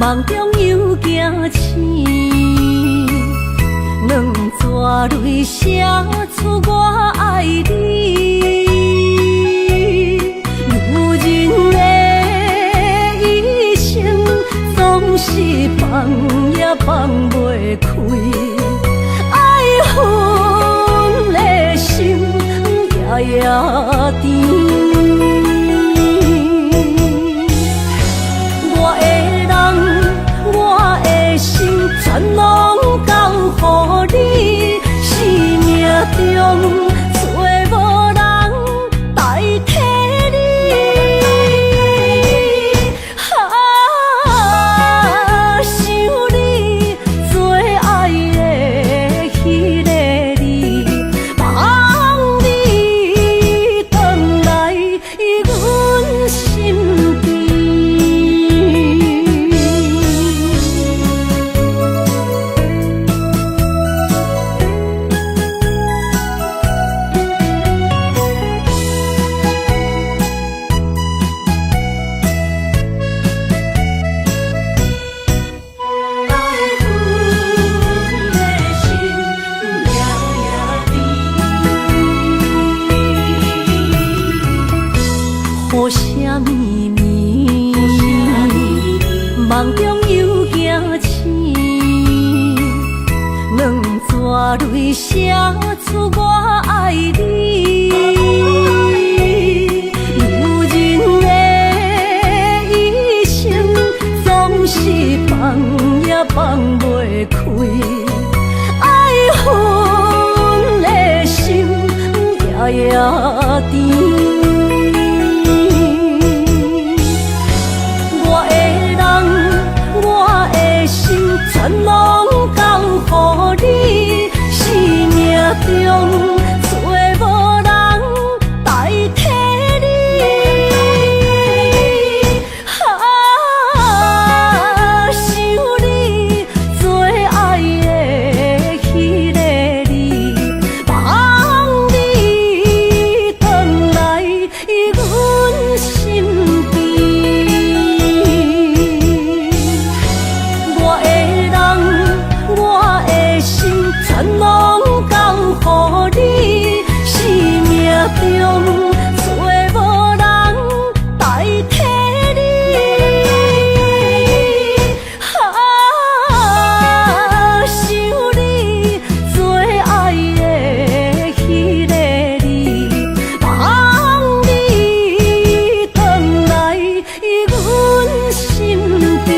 梦中又惊醒，两纸泪写出我爱你。如今的一生，总是放也放袂开，爱恨的心夜夜甜。全拢交予你，生命中找无人代替你。想你最爱的迄个你，望你回来阮身边。为什么梦中又惊醒？两纸泪写出我爱你。如今的一生，总是放也放袂开，爱恨的心夜夜甜。全拢交予你，生命中找无人代替你。想你最爱的迄个你，望你回来阮身边。全拢交予你，生命中找无人代替你。想你最爱的迄个你，望你回来阮身边。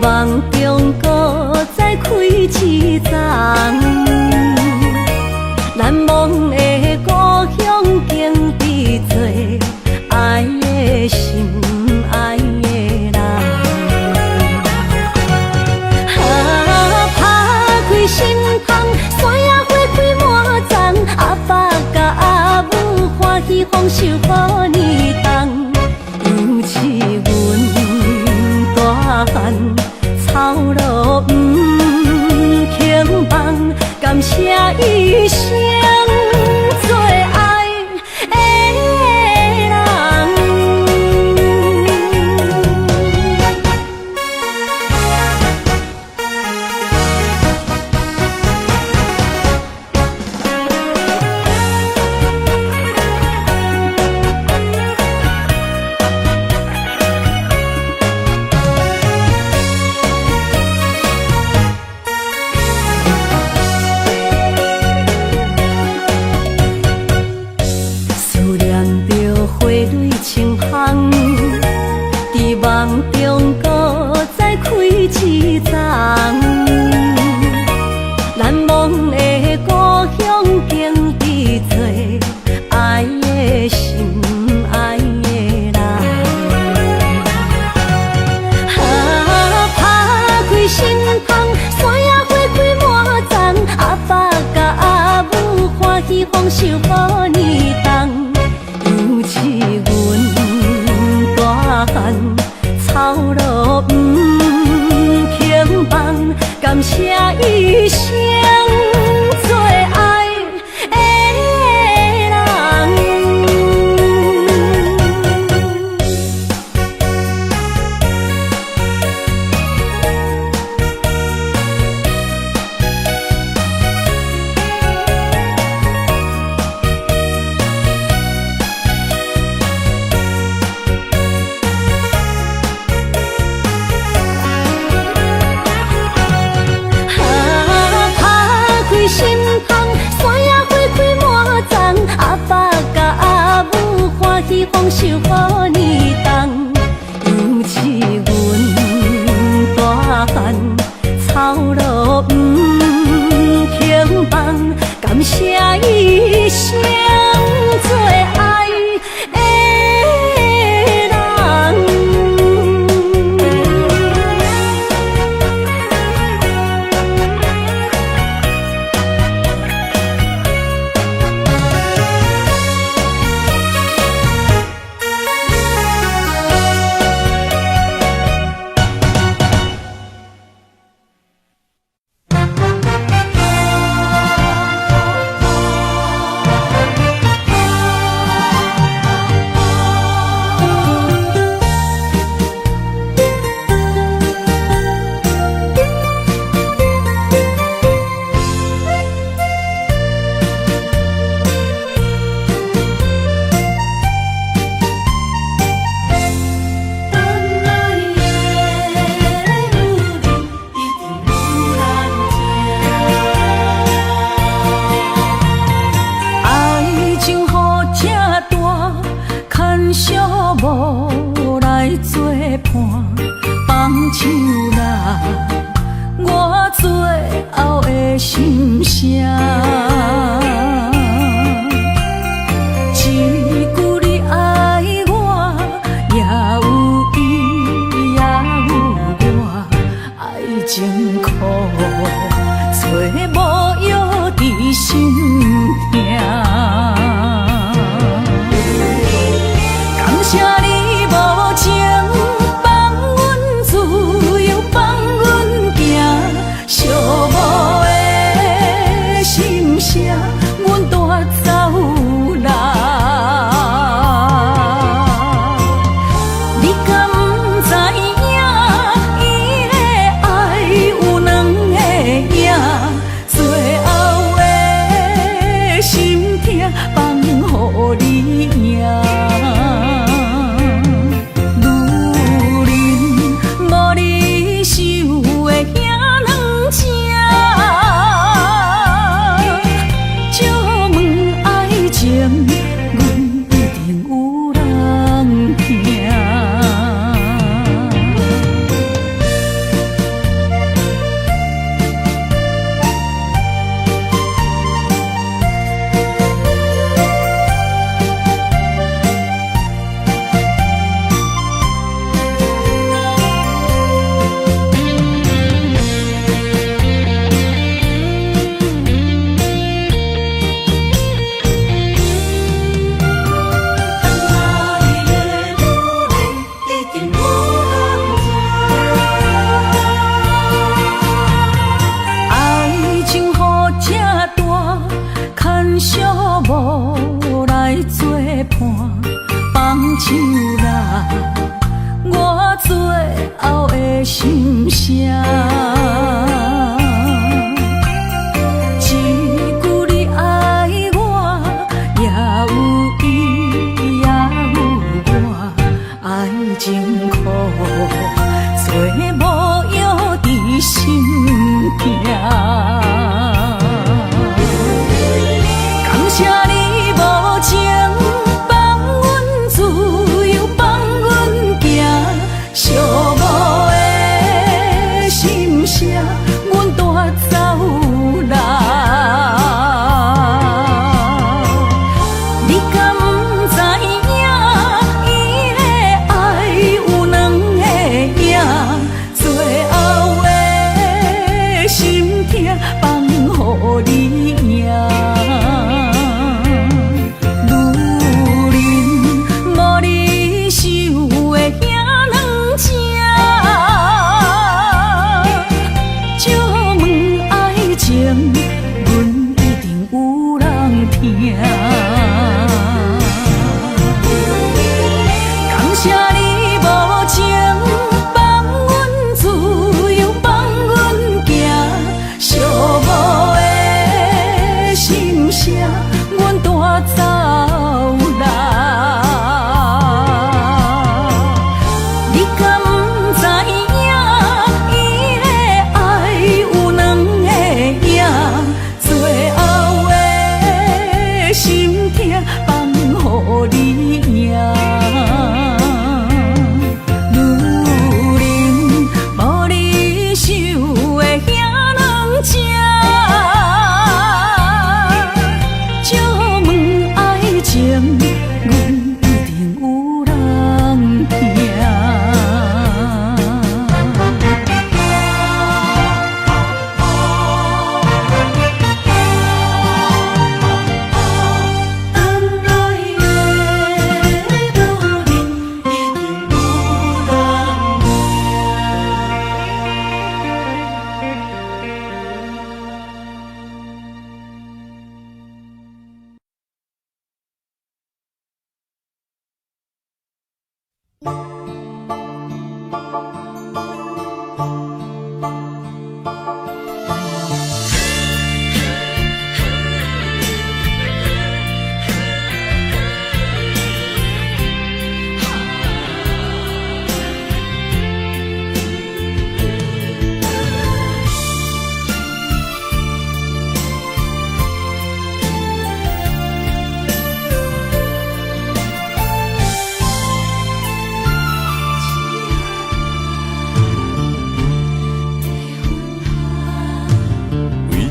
梦中搁再开一丛，难忘的故乡经历做爱的心爱的人。打开心窗，山野花开满丛，阿爸甲阿母欢喜丰收好年冬，尤其阮大汉。草路不轻放，感谢一生最爱的人。一丛。难忘的故乡，经历做爱的心，爱的人。打开心窗，山野花开满丛，阿爸甲阿母欢喜丰收好年冬。尤其阮大汉操劳不轻放，感谢一生做爱的人。心窗，山野花开满丛，阿爸甲阿母欢喜丰收好年冬。尤其阮大汉操劳不轻放，感谢一生做爱的人。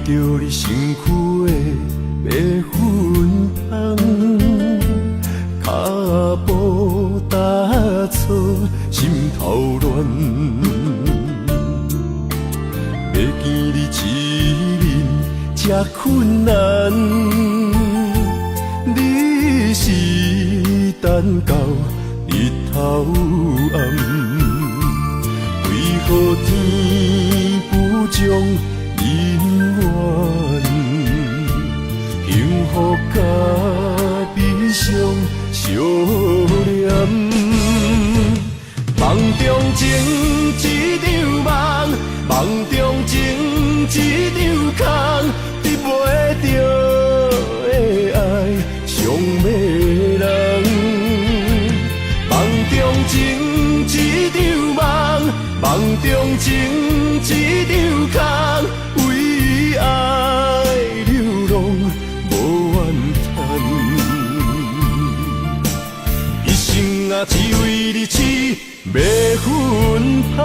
着你身躯的白粉香，脚步踏错，心头乱。要见你一面这困难，你是等到日头暗，为何天不将人缘幸福甲悲伤相连？梦中情一场梦，梦中情一场空，得袂着的爱上迷人。梦中情一场梦，梦中情一场空，为爱流浪无怨叹，一生啊只为你痴迷魂香。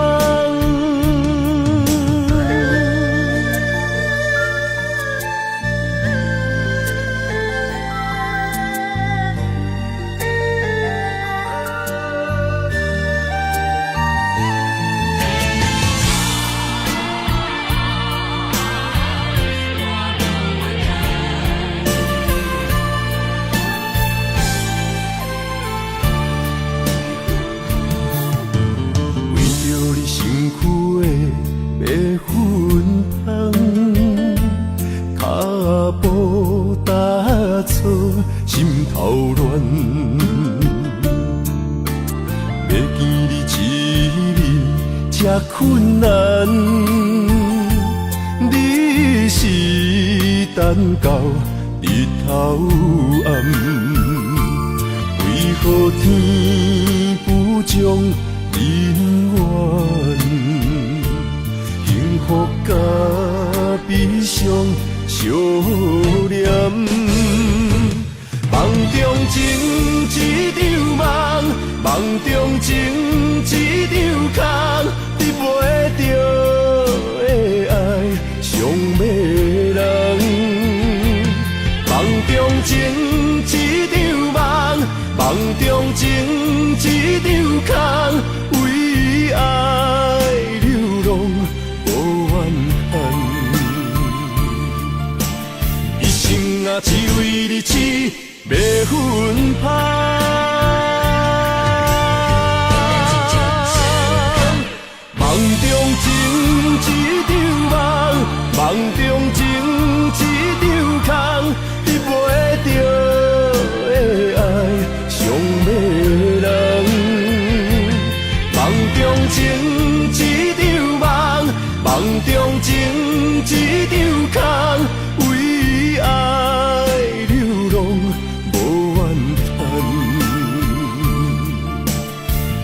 心头乱，要见你一面这困难，你是等到日头暗，为何天不将人缘幸福甲悲伤相连？梦中情一场梦，梦中情一场空，得袂着的爱上迷人。梦中情一场梦，梦中情一场空，为爱流浪无怨叹，一生啊只为你痴迷魂香。梦中情一场梦，梦中情一场空，得袂着的爱上迷人。梦中情一场梦，梦中情一场空，为爱流浪无怨叹，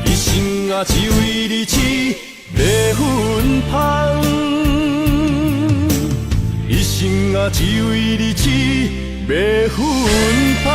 一生啊只为你痴迷魂香，一生啊只为你痴迷魂香。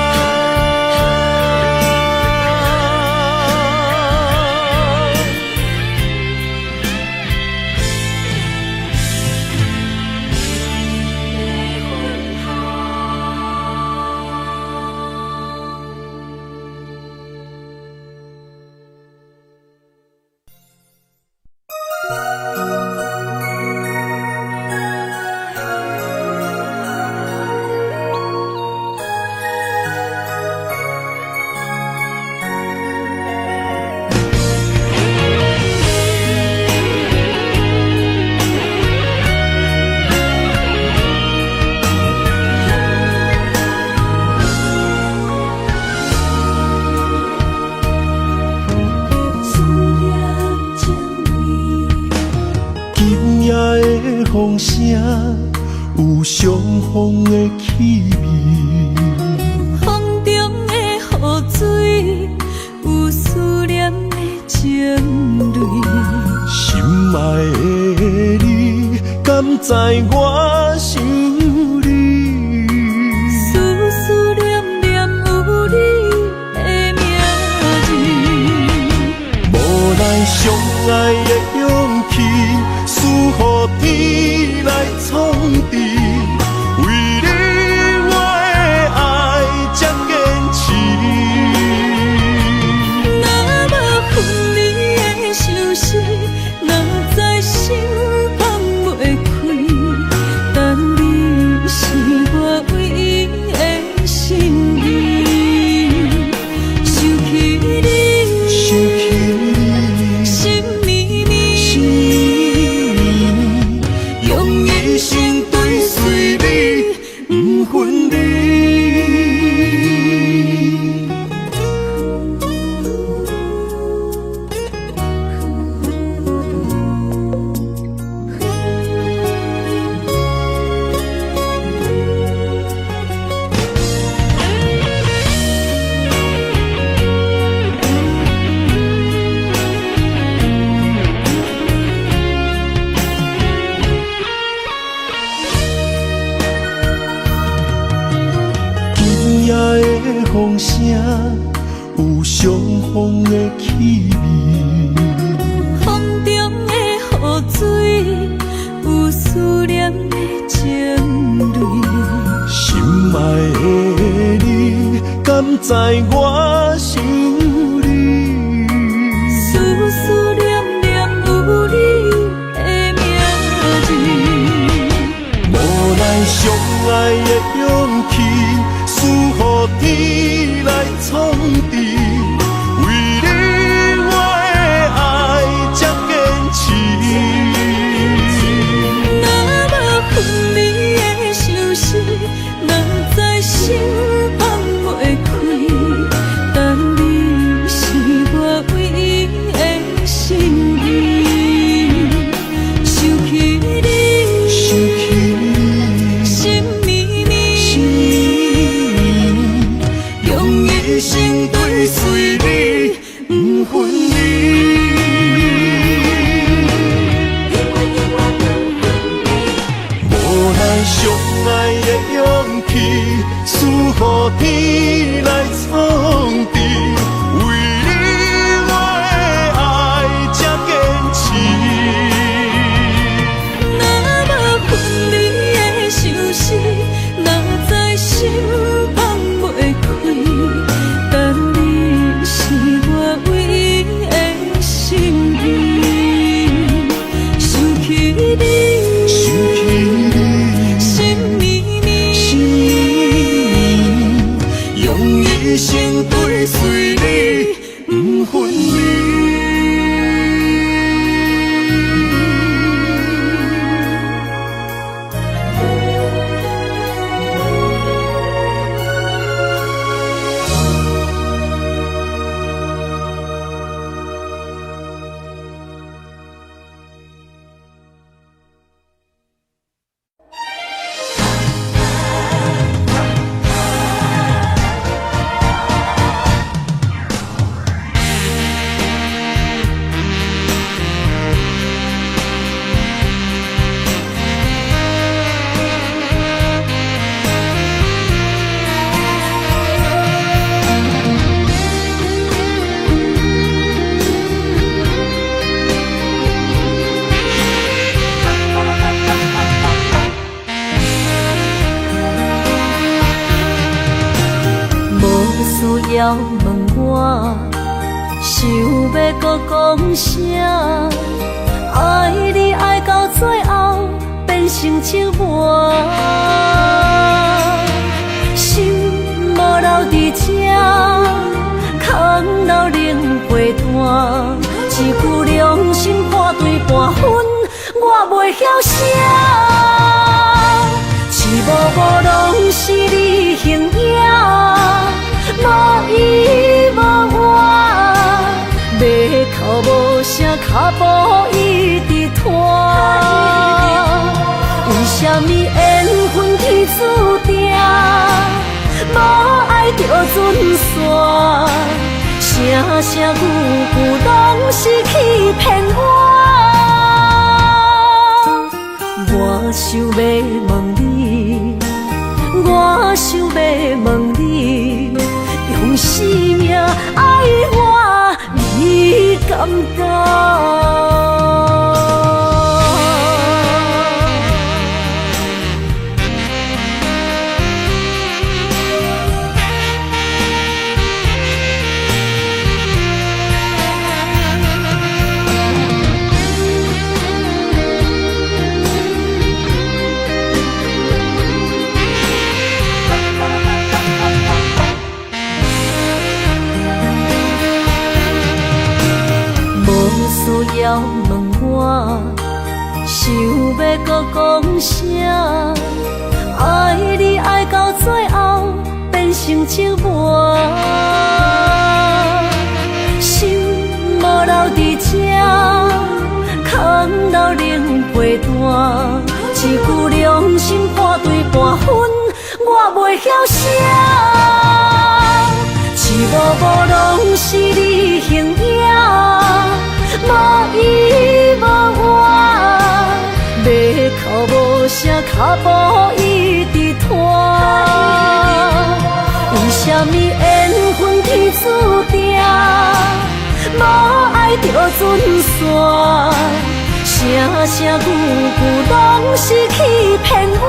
风声有相逢的气味，风中的雨水有思念的情泪。心爱的你，敢知我想你？思思念念有你的名字，无奈相爱的勇气，输予天来创治。知我想你。思思念念有你的名字，无奈相爱的勇气，输予天来创治。为你我的爱才坚持。若无分离的相思，若在心放袂开，但你是我唯一的心意。想起你，心绵绵，用一生追随你，不分离。无奈相爱的勇气，输予天来创治。为你我的爱才坚持。若无分离的相思，若在心放袂开，但你是我唯一的心意。想起你，心绵绵，用一生追随你，不分离。需要问我，想要搁讲啥？爱你爱到最后变成寂寞，心无留伫这，空留冷陪伴。一句良心半对半分，我袂晓写。一幕幕拢是你形影。无依无我，要哭无声，脚步一直拖。为什么缘分天注定，无爱就准线？声声句句拢是欺骗我。我想要问你，我想要问你。用生命爱我，你敢讲？需要问我，想要搁讲啥？爱你爱到最后变成寂寞，心无留伫这，空留冷陪伴。一句良心半对半分，我袂晓写。一幕幕拢是你形影。无依无我，要哭无声，脚步一直拖。为什么缘分天注定，无爱就准线？声声句句拢是欺骗我。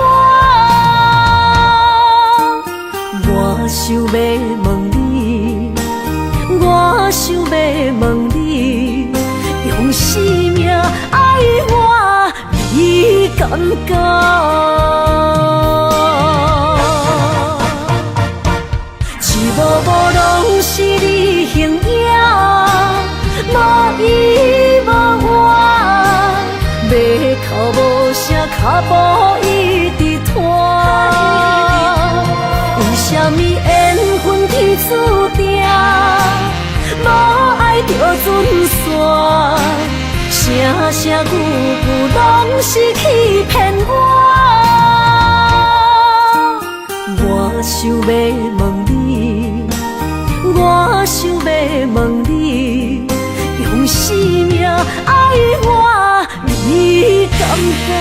我想要问你，我想要问你，用生命爱我，你敢讲？一幕幕拢是你形影，无依无我，马口无声，脚步一直拖。为什么缘分天注定，无爱就准线？声声句句拢是欺骗我。我想要问你，我想要问你，用生命爱我，你敢讲？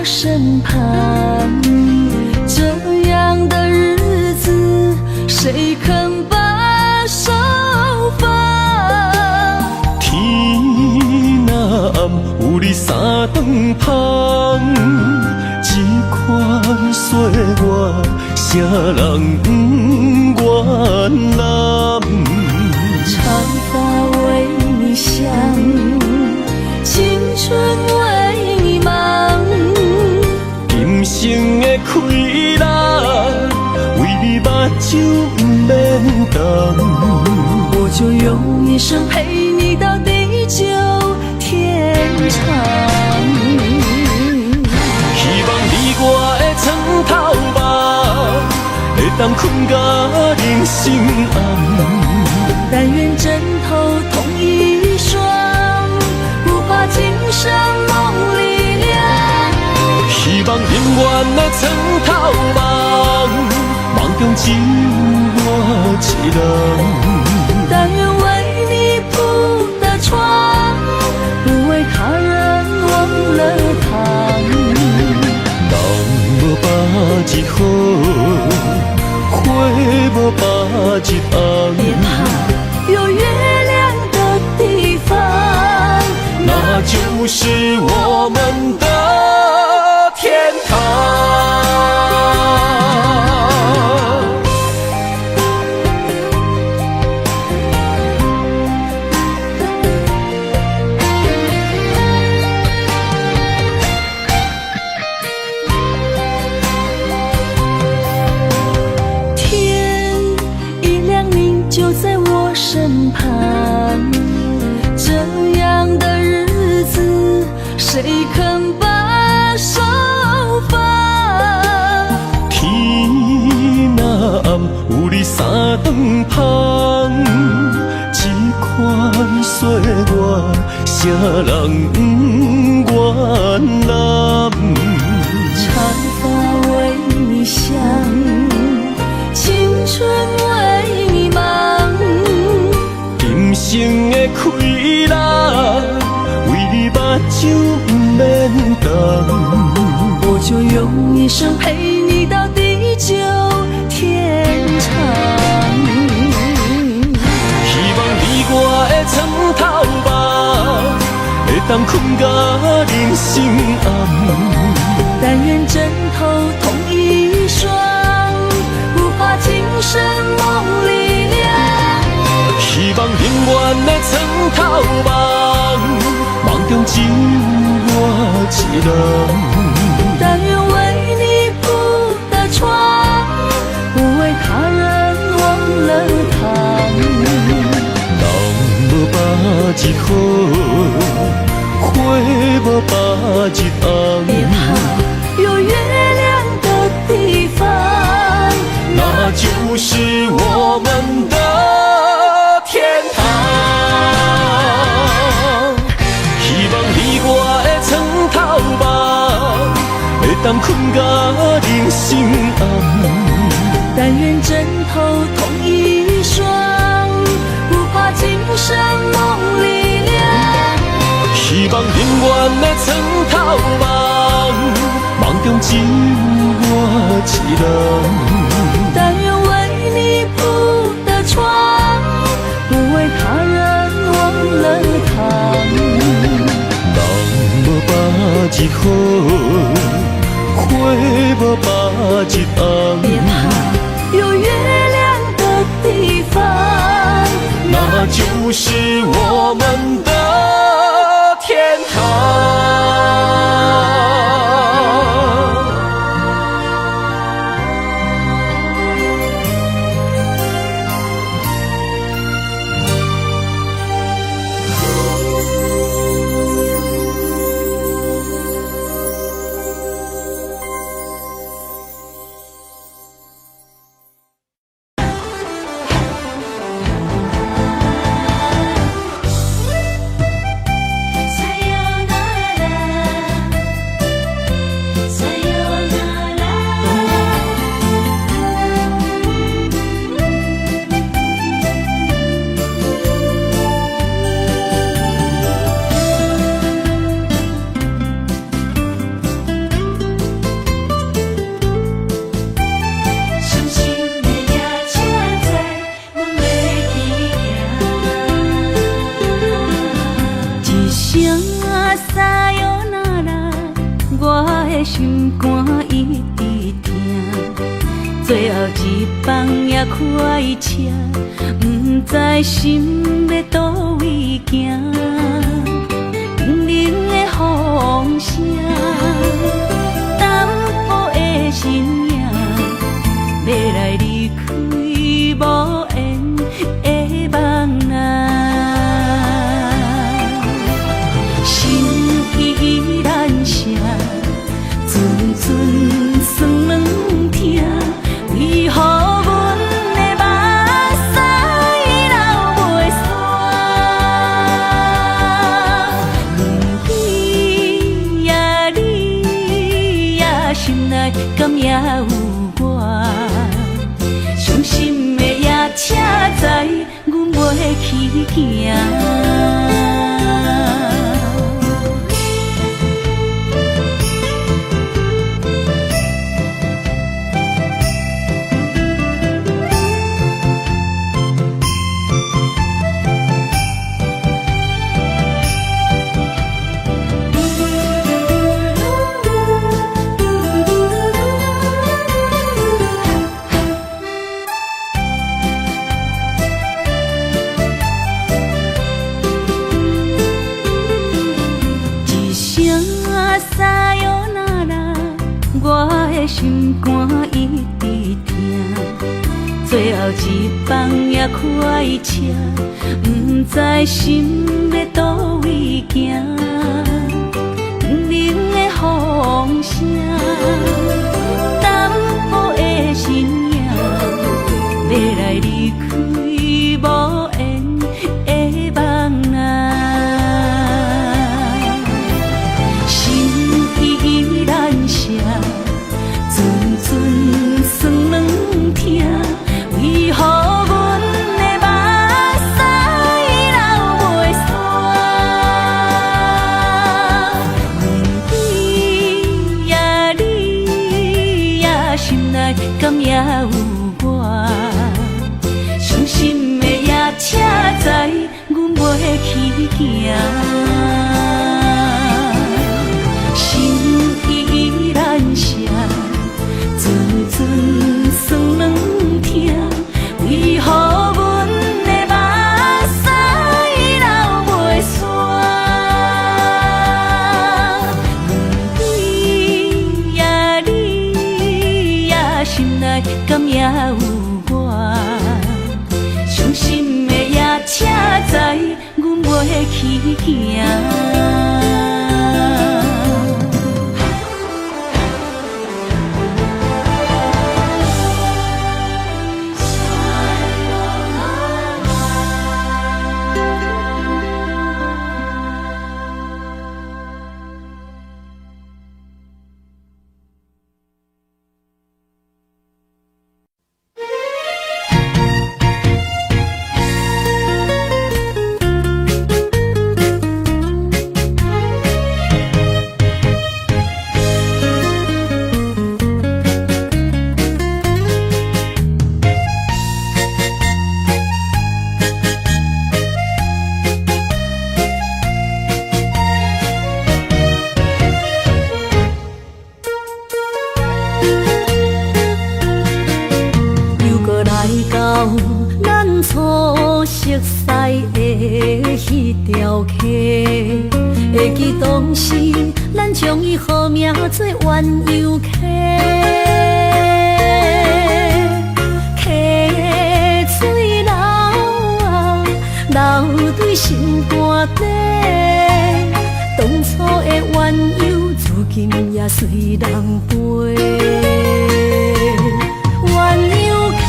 身旁，这样的日子谁肯把手放？天若暗，有你三顿香，这款岁月，谁人不原谅？长发为你香，青春为你忙。今生的快乐，为你目睭不免干。我就用一生陪你到地久天长。希望你我的床头梦，会当困到人心暗。但愿枕头同一双，不怕今生梦里凉。希望永远的床头梦，梦中只有我一人。但愿为你铺的床，不为他人忘了糖。人无百日好，花无百日红。别怕，有月亮的地方，那就是我们的天堂。天一亮，你就在我身旁，这样的日子谁肯把手放？天若暗，有你三顿香，这款岁月，谁人不原谅？长发为你香，青春为你忙。今生的快乐，为你目睭不免干。我就用一生陪你到地久天长。希望你我的床头梦，会当困到人心暗。但愿枕头同一双，不怕今生梦里凉。希望永远的床头梦，梦中只有我一人。但愿为你日好，花无把日红。别怕，有月亮的地方，那就是我们的天堂。希望你我的床头梦，会当困甲人生暗。但愿枕头同一双，不怕今生梦里凉。希望永远的床头梦，梦中只有我一人。但愿为你铺的床，不为他人忘了躺。人无把日好，花无把日红。别怕，有月亮的地方，那就是我们的天堂。心肝一直疼，最后一放也开车，不知心要倒位行。冷冷的风声，淡薄的身影，要来离开无缘的梦啊，心依然声。阵阵酸软疼，为何阮的目屎流袂煞？愿你呀你呀，心内敢也有我？伤心的夜车载，阮袂去行。心肝一直疼，最后一放也开车，不知心要倒位行。冷冷的风声，淡薄的身影，要来离开无缘的梦啊，心依然声。阵阵酸软疼，为何阮的目屎流袂煞？愿你呀你呀，心内敢也有我？伤心的夜车载，阮袂去行。心依然声。阵阵酸软疼，为何阮的目屎流袂煞？愿你呀你呀，心内敢也有我？伤心的夜车载，阮袂去行。会记当时，咱将伊号名做鸳鸯溪，溪水流啊，流对心肝底。当初的鸳鸯，如今也随人飞。鸳鸯溪。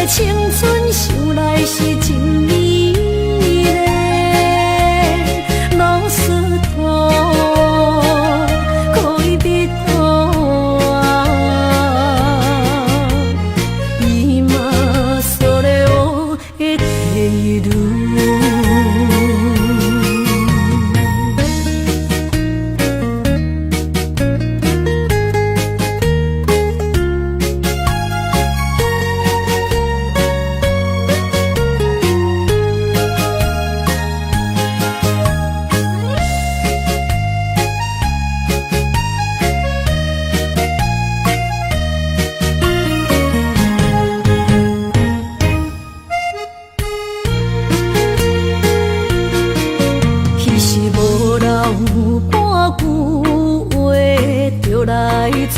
青春想来是真美丽，老师徒可以比拖啊，伊嘛所了的地路。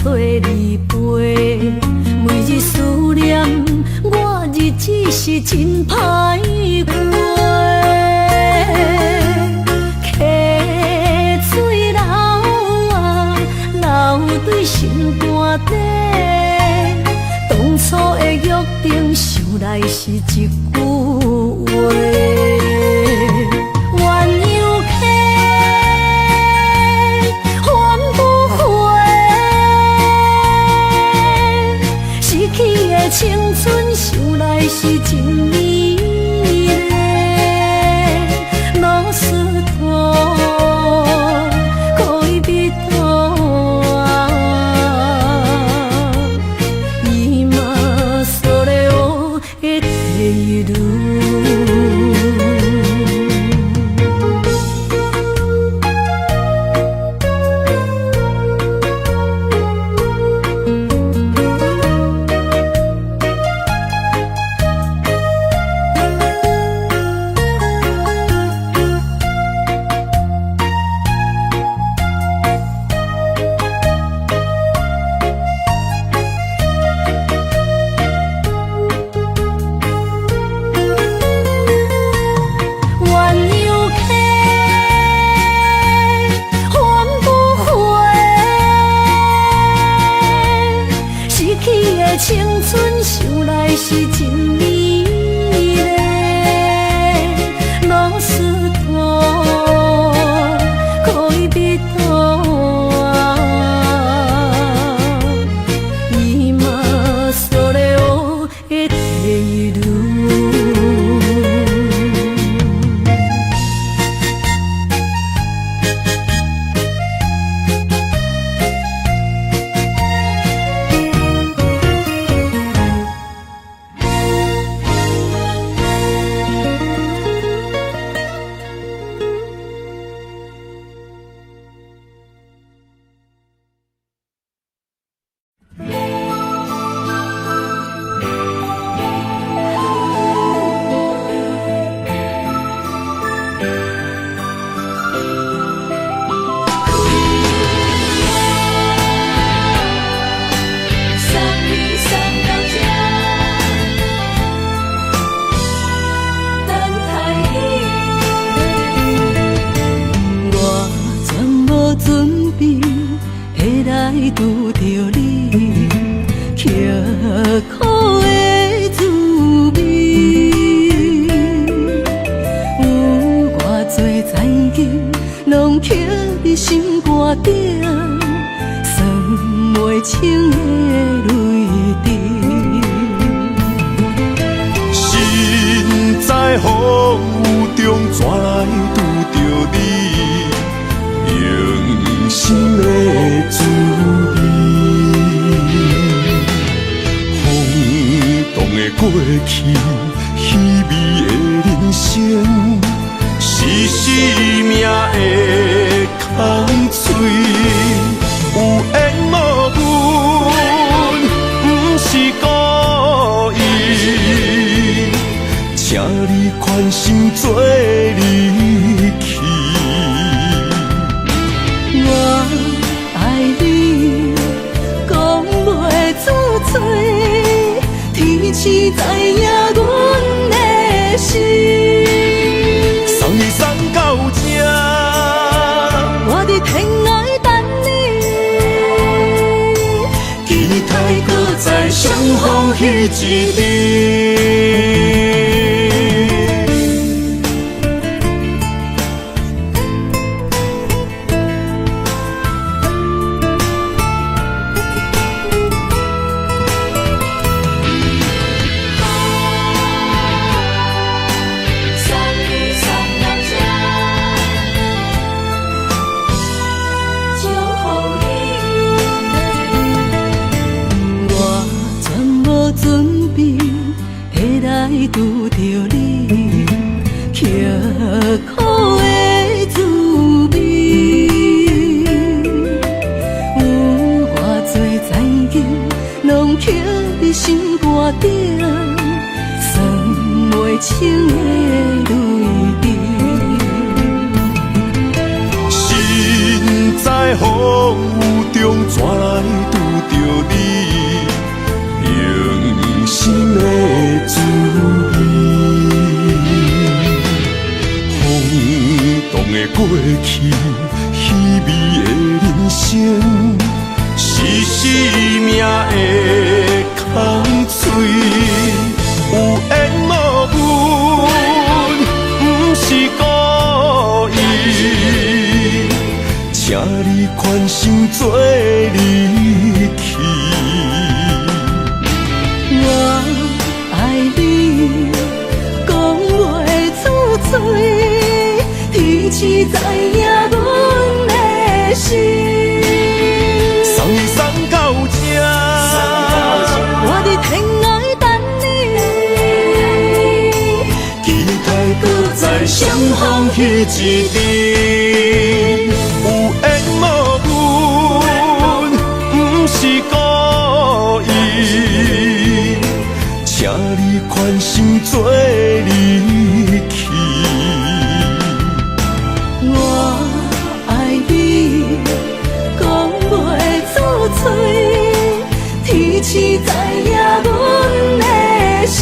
找你陪，每日思念，我日子是真歹过。溪水流啊，流对心肝底。当初的约定，想来是一句话。青春想来是真美丽，老师徒可以比拖啊，伊嘛所了的地路。青春想来是真美丽，老师徒可以比拖啊，伊嘛所了的地路。你刻苦的滋味。有偌多情景，拢刻伫心肝顶，算袂清的泪滴。心在风雨中，怎来拄着你用心的滋味？风动的过去，稀微的人生，是生命的空嘴，有缘无分，不是故意，请你宽心做离去。我爱你，讲袂出嘴，天赐知影阮的心。送你送到这，我伫天涯等你，期待搁再相逢彼一日。拄着你刻苦的滋味，有偌多情景，拢刻伫心肝顶，算袂清的泪滴。心在风雨中，怎来拄着你用心的滋味？风动的过去，稀微的人生，是生命的空嘴，有缘无分，不是故意，请你宽心做离去。我爱你，讲袂出嘴，天赐知影阮的心。送你送到这，我伫天涯等你，期待搁再相逢彼一日。有缘无分，不是故意，请你宽心做离去。我爱你，讲袂出嘴，天赐知影阮的心。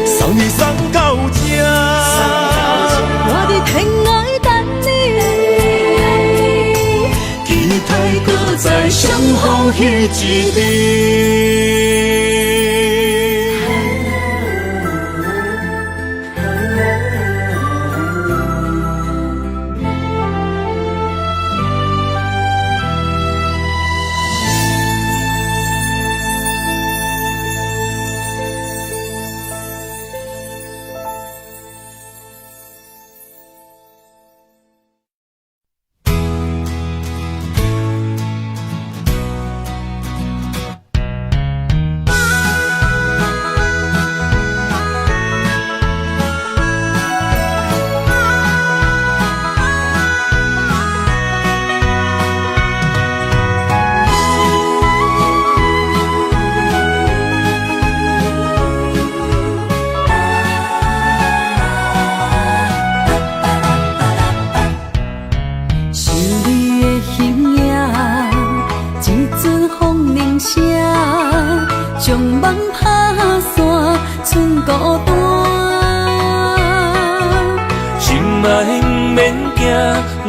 送你送到这，我伫天涯等你，期待搁再相逢彼一日。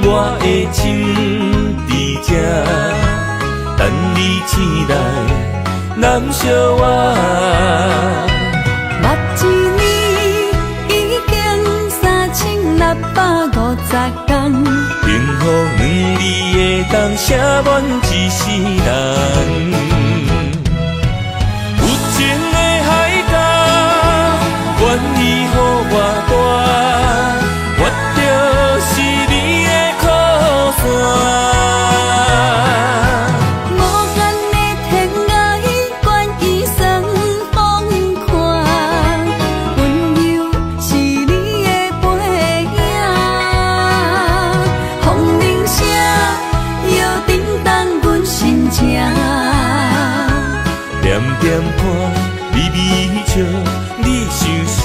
我的心伫这，等等你醒来，难相我。目一年已经3650天，幸福两字会当写满一世人。有情的海角，愿意予我大，我就是你的靠山。无限的天涯，愿意算风看，温柔是你的背影，风铃声摇叮当阮心情。点点看，微微笑，你想啥？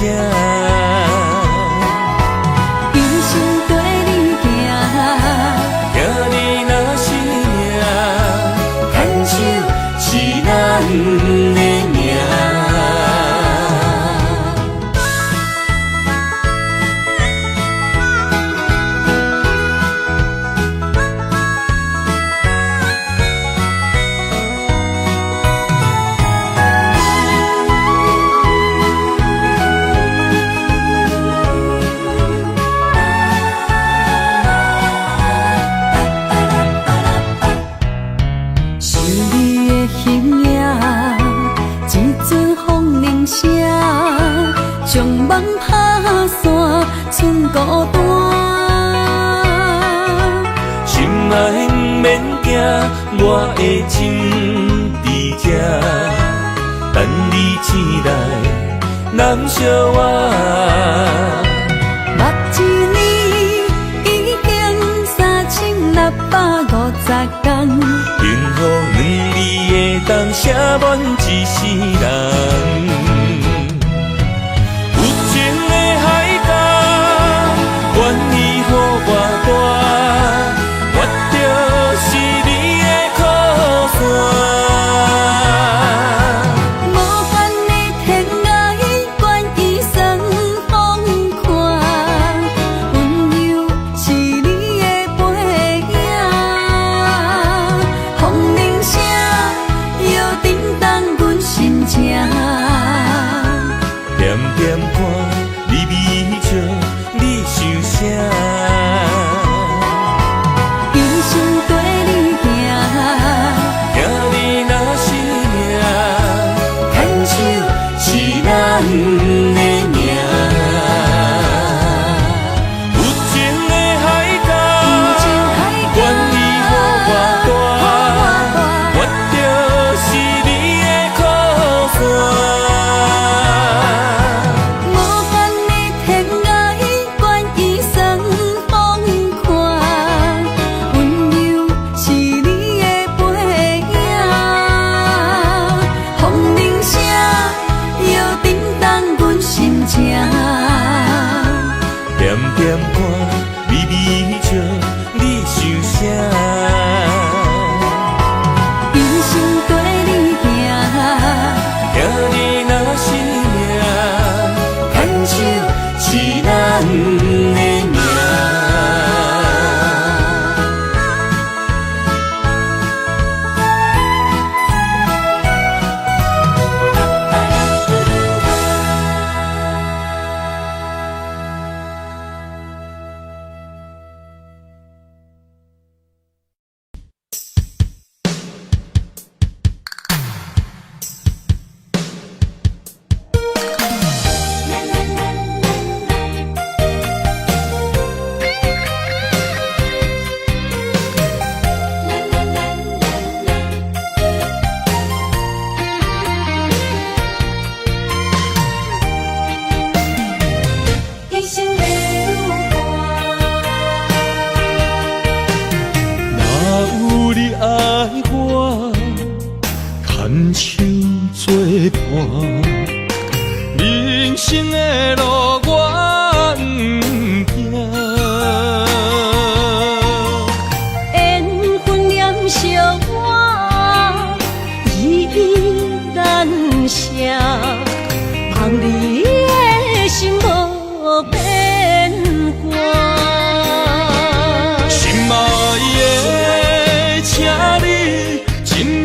人生跟你行，行你若是命，牵手是咱的命。想你的形影，一阵风铃声，将梦打散，剩孤单。心爱不免惊，我的心伫这，等你醒来，难相我。目一年已经3650天，幸福两字会当写满一世人。有情的海角，愿意予我大，我就是你的靠山。无限的天涯，愿意算风看，温柔是你的背影，风铃声摇叮当阮心情。点点看，微微笑，你想啥？人生跟你行，行你若是命，牵手是咱的命。有情的海角，愿意予我大，我就是你的靠山。无限的天涯，愿意算风看，温柔是你的背影，风铃声摇叮当阮心情。点点看，微微笑，你想啥？人生跟你行，行你若是命，牵手是咱的命。牵手作伴，人生的路我不行。缘分念相我依然写，望你的心无变卦。心爱的，请你真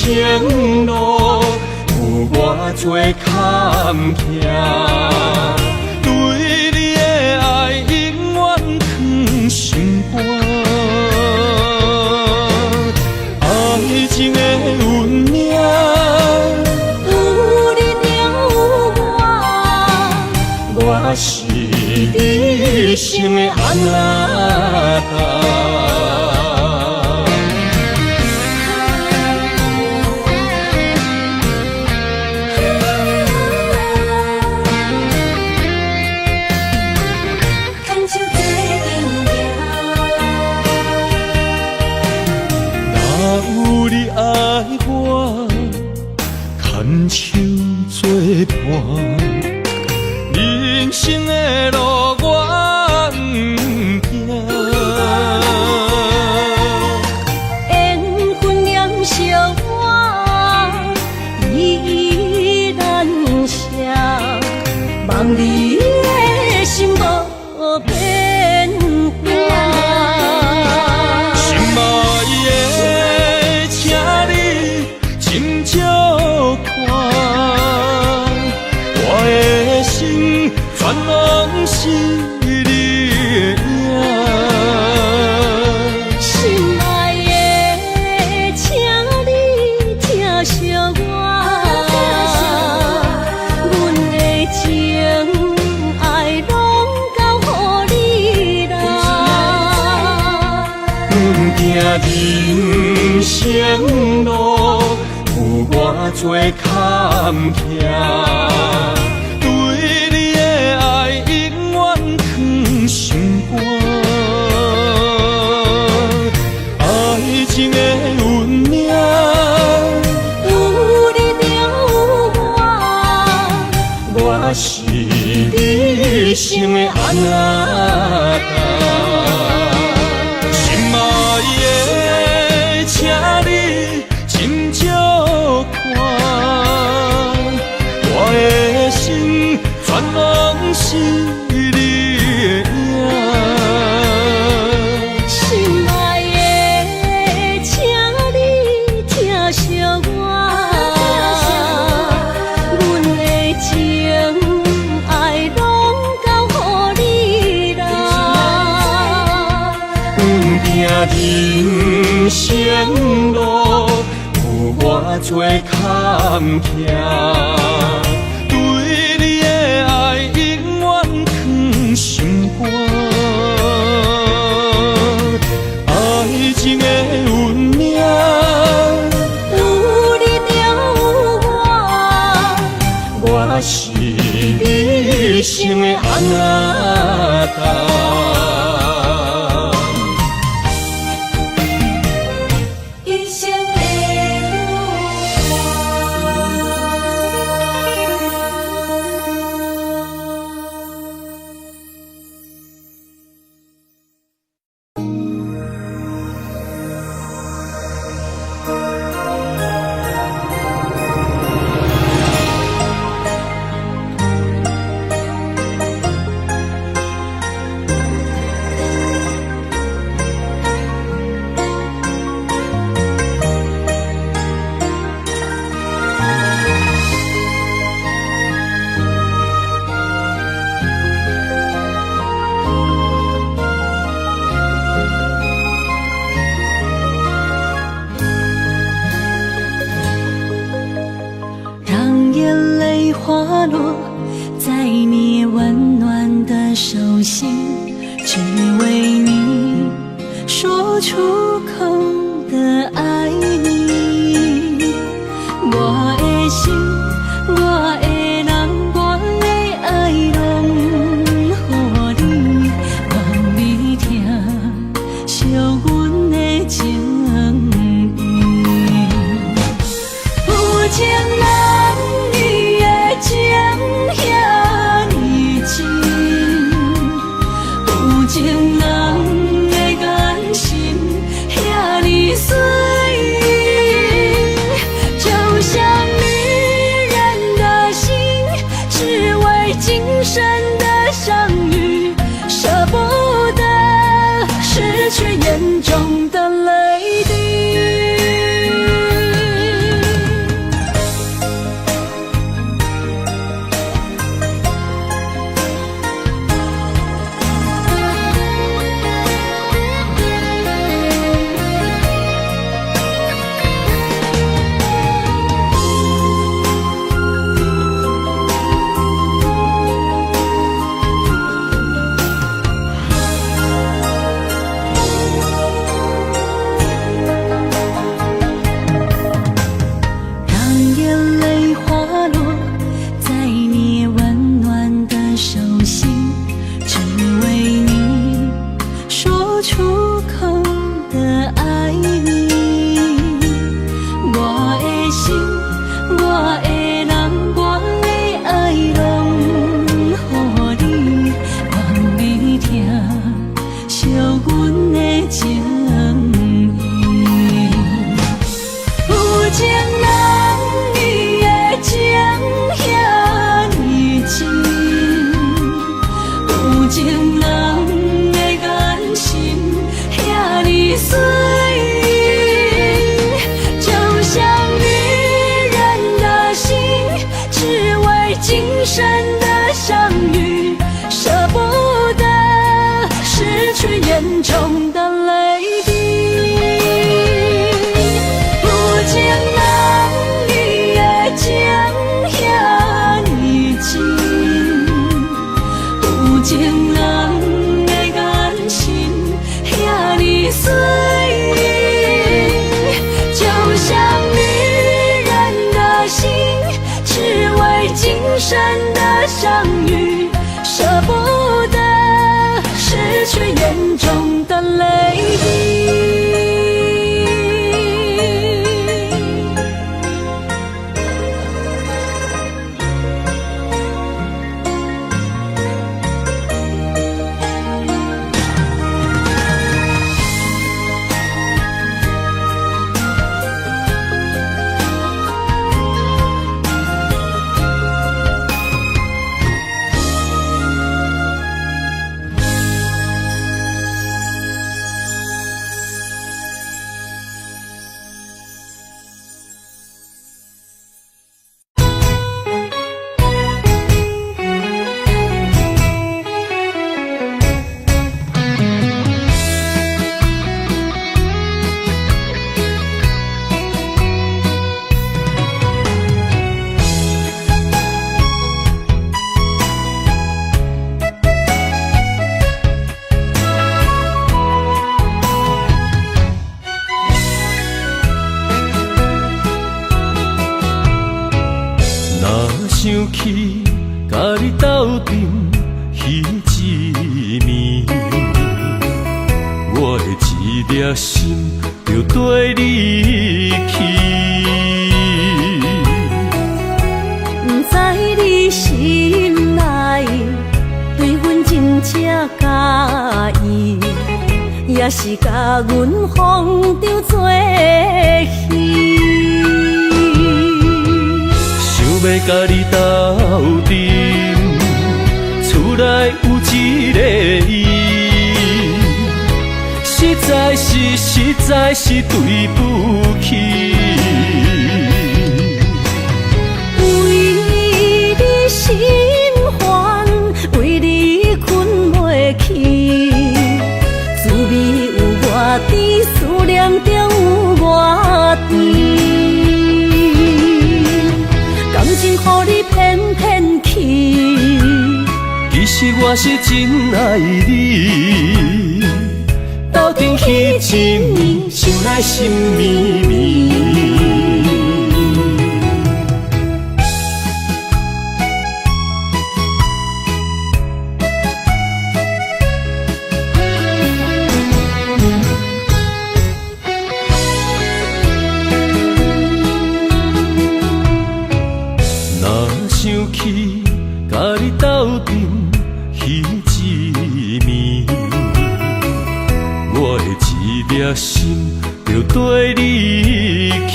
生路有偌多坎坷，对你的爱永远藏心肝。爱情的运命，有你有我是你生的安那达。牵手作伴，人生的路我不行。缘分念相我依然写，望你的心无变化。心爱的，请你斟酌看，我的心全拢是你的影。心爱的，请你疼惜我，阮的情爱拢交予你啦。阮行人生路有偌多坎坷，对你的爱永远藏心肝。爱情的运命，有你有我是你生的安那达。心爱的，请你斟酌看，我的心全拢是你的影。心爱的，请你疼惜我，阮的情爱拢交予你啦。人生路有偌多坎坷，对你的爱永远藏心肝。爱情的运命，有你有我是你生的安那达。一生的让眼泪滑落在你温暖的手心，只为你说出口的爱你。我的心，我的人，我的爱拢予你，望你听惜阮的情意。有情人你的情遐呢真，有情人的眼神生的相遇，舍不得失去眼中的泪滴。有情人你的情遐呢真，有情人的眼神遐呢水，就像女人的心，只为今生的相遇，舍不得失去眼中的泪滴。想起甲你斗阵彼一暝，我的一粒心就跟你去。不知你心内对阮真正介意，也是甲阮放着做戏。要甲你斗阵，厝内有一个伊，实在是对不起。为你心烦，为你困袂去，滋味有外甜，思念中有外甜。感情予你骗骗去，其实我是真爱你。斗阵彼一暝，想来心绵绵。想起甲你斗阵彼一暝，我的一粒心就跟你去。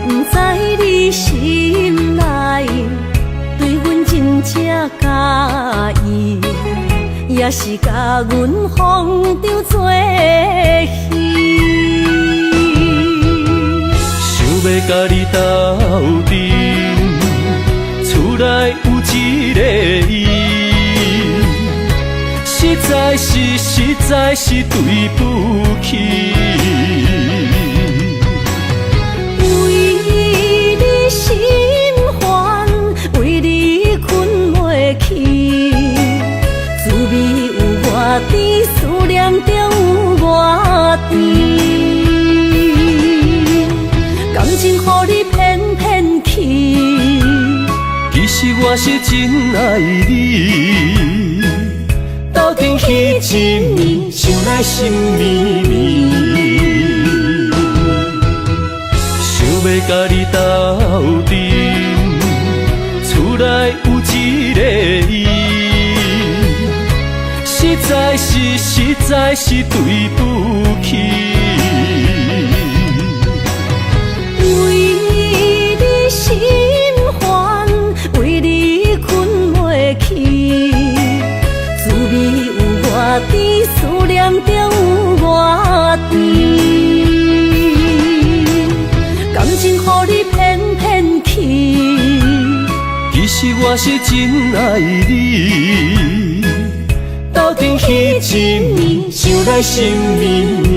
不知你心内对阮真正介意，也是甲阮放着做戏。要甲你斗阵，厝内有一个伊，实在是对不起。为你心烦，为你困袂去，滋味有外甜，思念中有外甜。感情予你骗骗去，其实我是真爱你。斗阵彼一暝，想来心绵绵。想要甲你斗阵，厝内有一个伊，实在是对不起。心烦，为你困袂去，滋味有外甜，思念中有外甜。感情予你骗骗去，我是真爱你，斗阵彼一暝，想来心绵绵。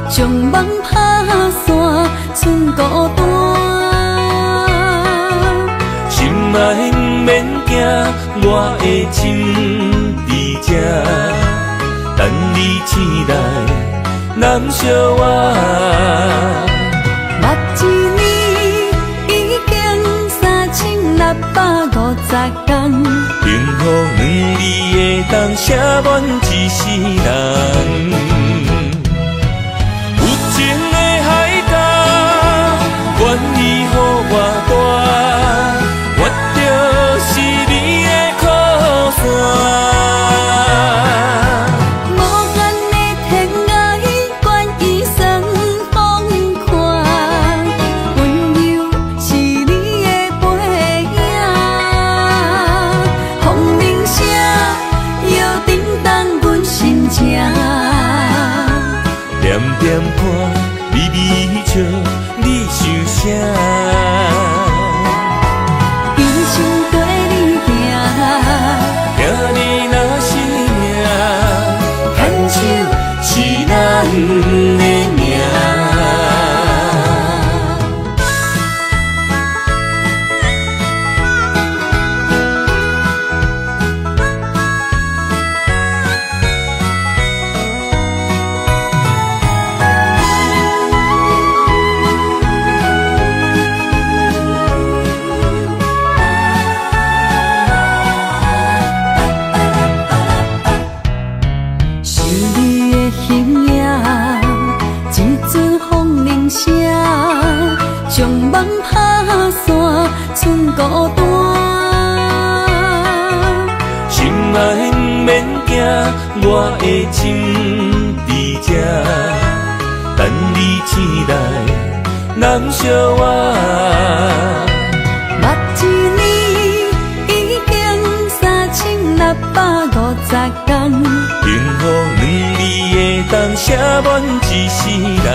将梦打散，剩孤单。心爱不免惊，我的心伫这，等你醒来，难相我。目一年已经3650天，幸福两字会当写满一世人。有情的海角，愿意予我大，我就是你的靠山。无限的天涯，愿意算风看，温柔是你的背影，风铃声摇叮当阮心情。点点看，微微笑，你想啥？一生跟你行，行你若是命，牵手是咱的命。将梦打散，剩孤单。心爱不免惊，我的心伫这，等你醒来，难相我。目一年已经3650天，幸福两字会当写满一世人。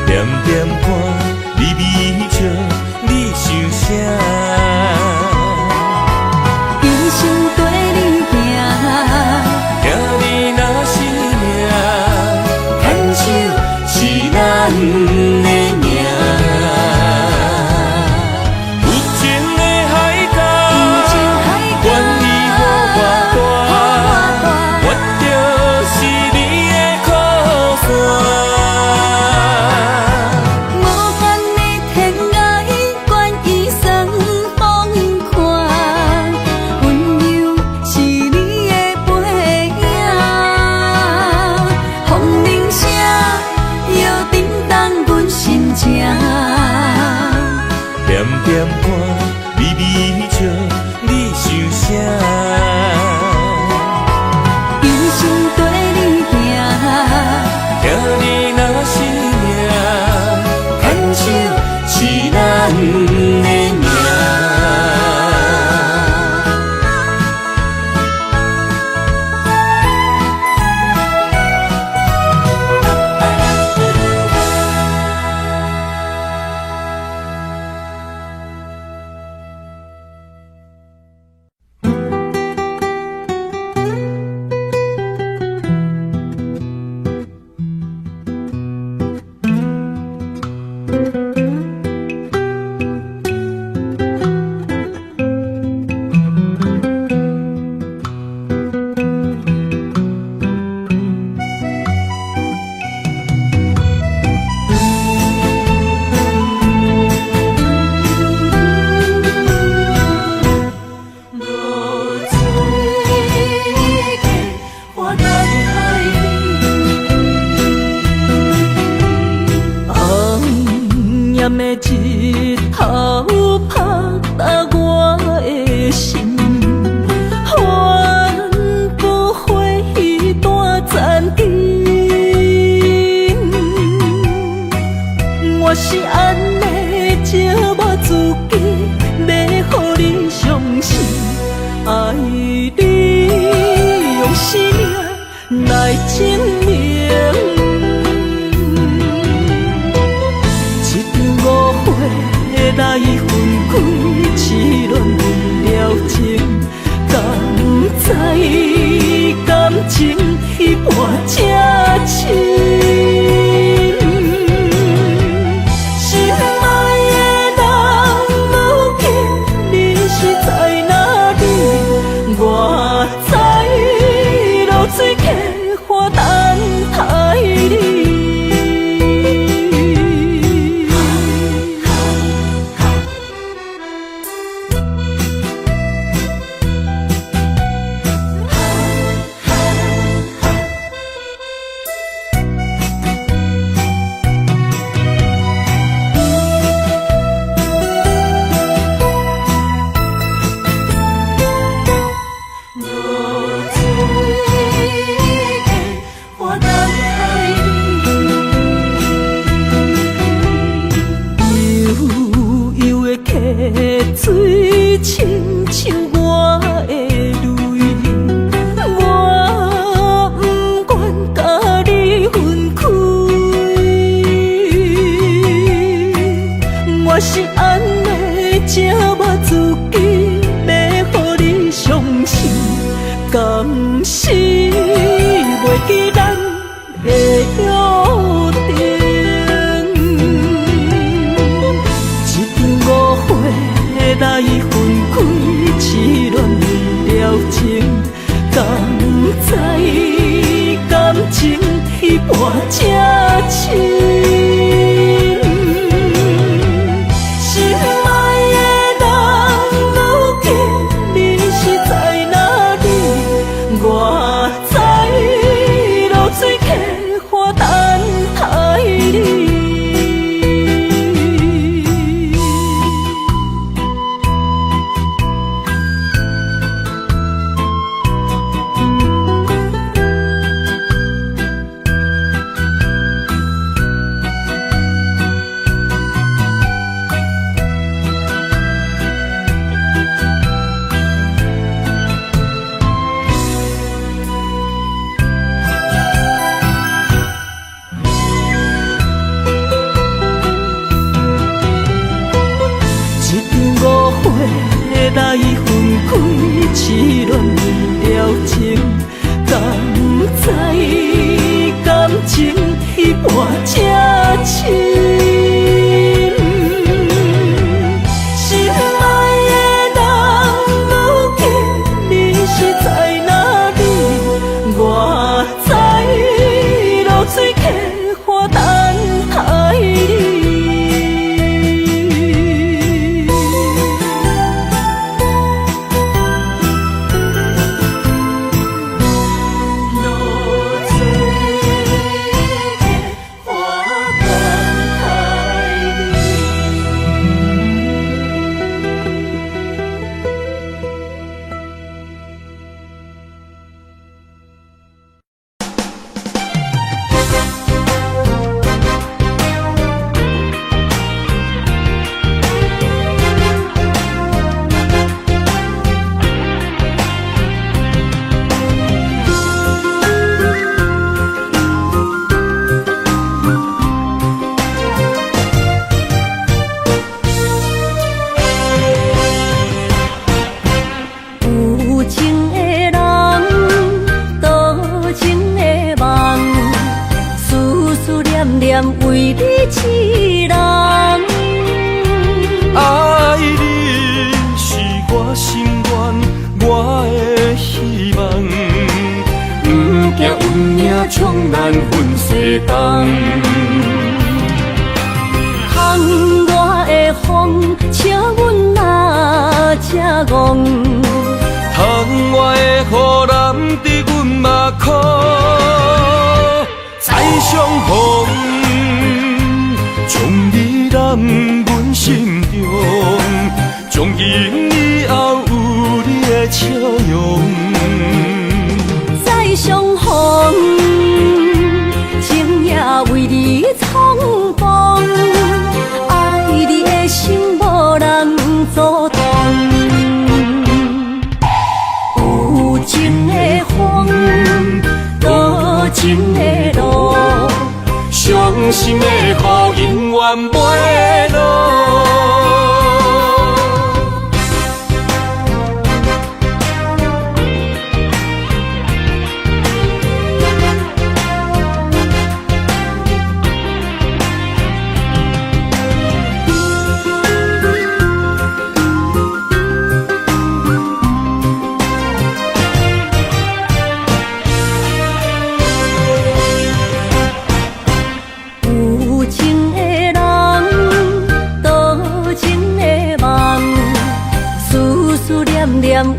点点看，微微笑，你想啥？一生跟你行，行你若是命，牵手是咱的命。有情的海角，愿意予我大，我就是你的靠山。点点看，微微笑，你想啥？一生跟你行，行你若是命，牵手是咱的命。炎的日头晒干我的心，环不回一段暂停。我是安尼借我自己，要予你相信，爱你用生命来证明。来分开，痴恋为了情，甘知感情彼半才深。心爱的人，如今你是在哪里？我在露水溪花等待你。水亲像我的泪，我不愿甲你分开。我是安尼借我自己，要予你相信，甘是袂记咱的约定。来分开，痴恋为了情，甘知感情彼半才深。心爱的人，如今你是在哪里？我在露水溪花等待你。来分开，痴恋为了情，甘知感情彼半才深。心爱的人，如今你是在哪里？我在露水溪花等待你。为你痴人，爱你是我心愿，我的希望。不惊运命冲咱分世东，窗外的风请阮哪只戆？窗外的雨淋伫阮目眶，再相逢。将你来阮心中，从今以后有你的笑容。再相逢，情也为你冲动，爱你的心无人阻挡。有情的风，多情的路，伤心的雨永远袂落。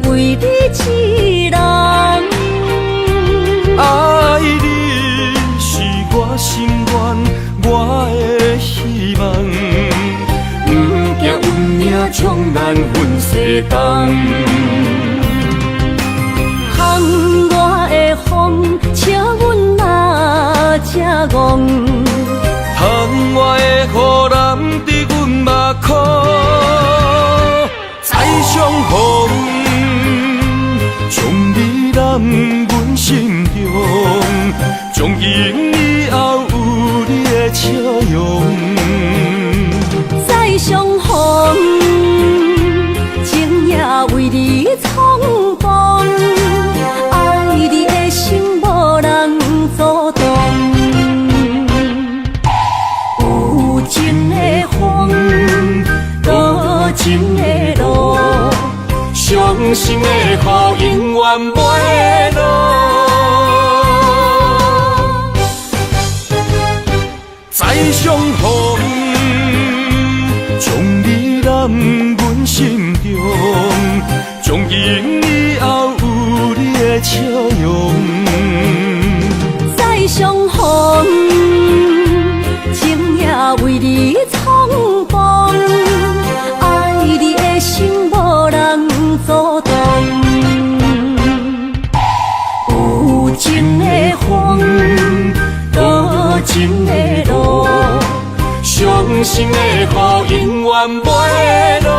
为你一人，爱你是我心愿，我的希望。不惊运命冲咱分世间，风我的风，笑阮哪这戆。窗外的雨淋伫阮目眶，再相逢。将你揽阮心中，从今以后有你的笑容。再相逢，情也为你冲动，爱你的心无人阻挡。有情的风，多情的路，伤心的雨永远袂落。再相逢，将你揽阮心中，从今以后有你的笑容。再相逢，情也为你冲动，爱你的心无人阻挡。有情的风，多情的路，伤心的雨永远袂落。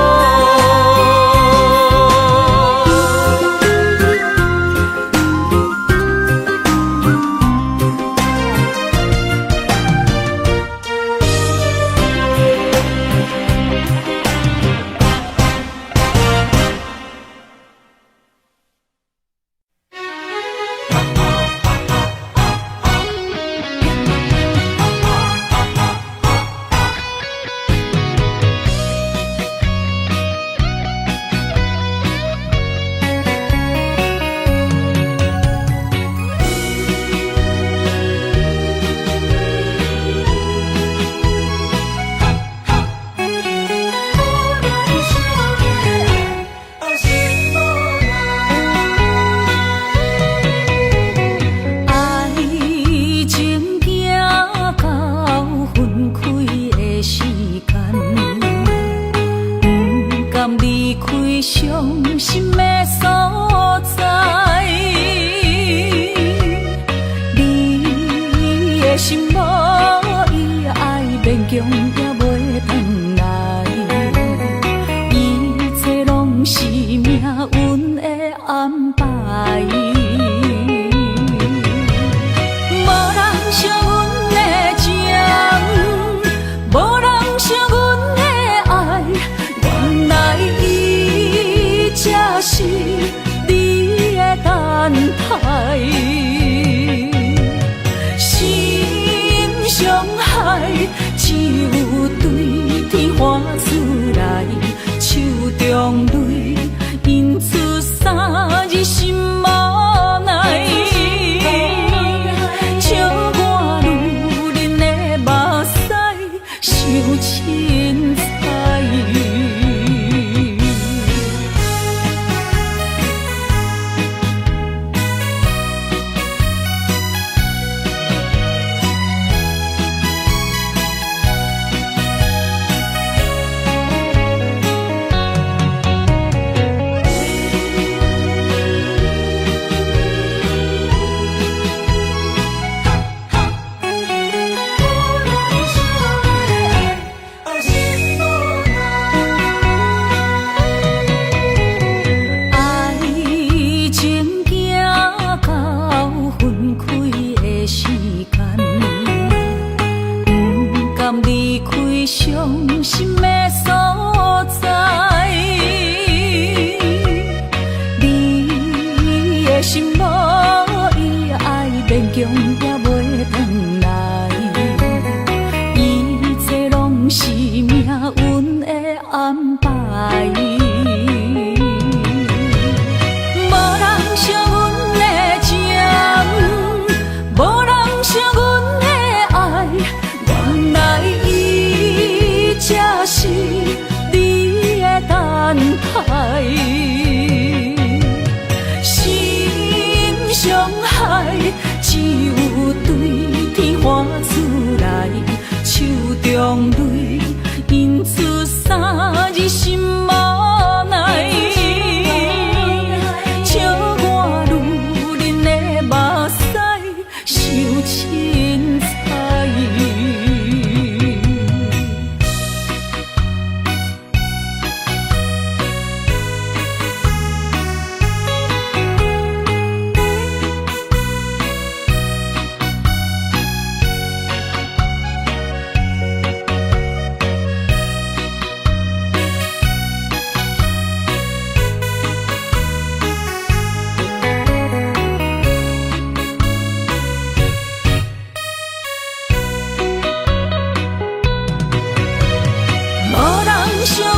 无人惜阮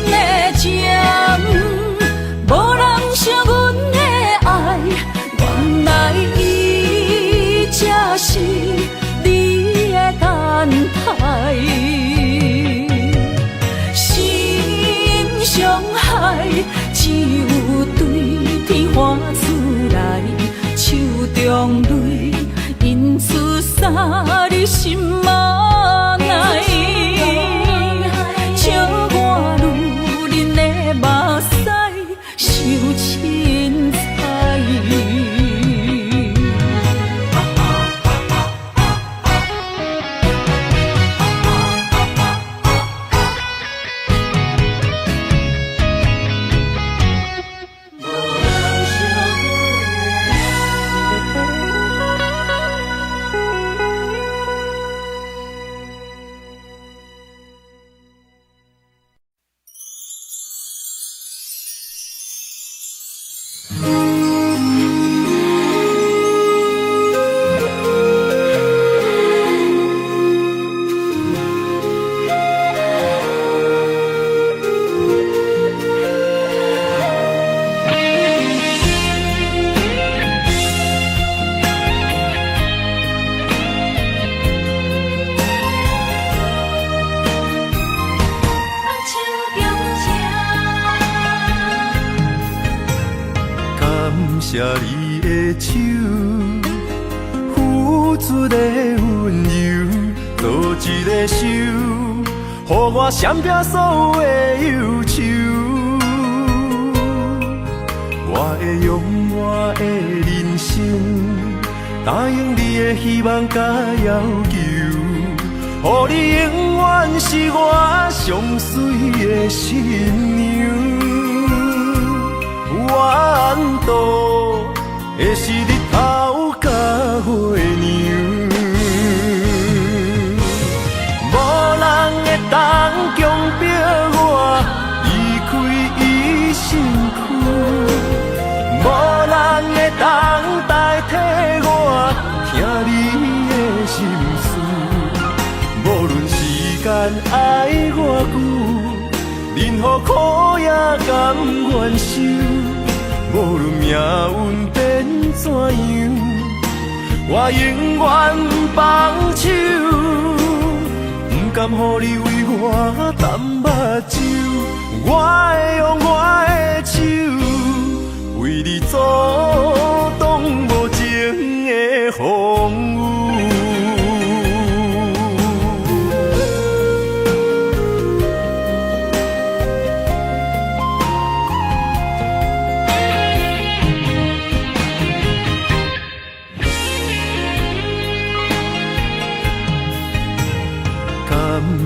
的情，无人惜阮的爱，原来伊才是你的等待。心伤害，只有对天花出来，手中泪因出洒你心嘛爱。笑我女人的目屎受凊彩。谢你的手，付出的温柔，做一个手，予我闪避所有的忧愁。我会用我的人生，答应你的希望甲要求，予你永远是我上水的新娘。缘途会是日头甲月亮，无人会当强迫我离开伊身躯，无人会当代替我听你的心事。无论时间爱我久，任何苦也甘愿受。无论命运变怎样，我永远放手，不甘予你为我淡目睭。我会用我的手，为你阻挡无情的风雨。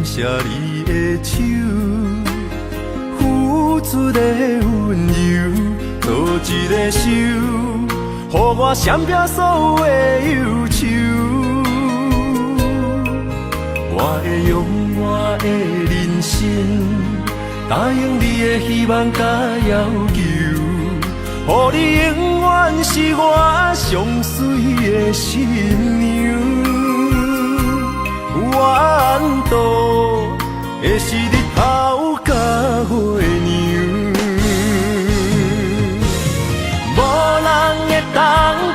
谢你的手，付出的温柔，做一个手，予我闪避所有的忧愁。我会用我的人生，答应你的希望甲要求，予你永远是我上水的新娘。缘途会是日头甲月亮，无人会当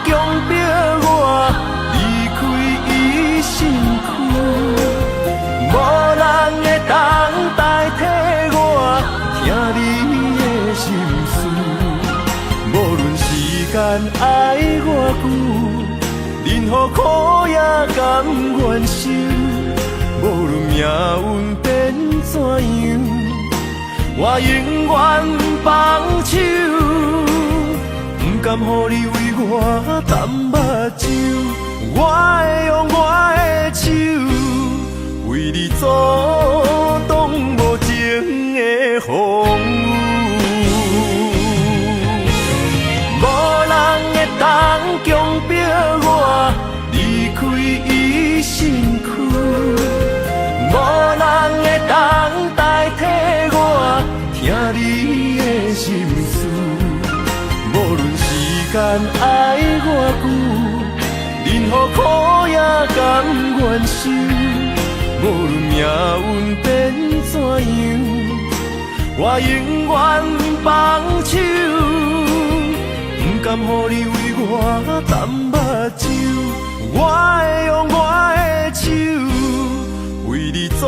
强迫我离开伊身躯，无人会当代替我听你的心事。无论时间爱我久，任何苦也甘愿受。无论命运变怎样，我永远放手，不甘予你为我淡目睭。我会用我的手，为你阻挡无情的风雨。无人会当强迫我离开伊身躯。无人会当代替我听你的心事。无论时间爱我久，任何苦也甘愿受。无论命运变怎样，我永远放手，不甘予你为我淡目睭。我会用我的手为你做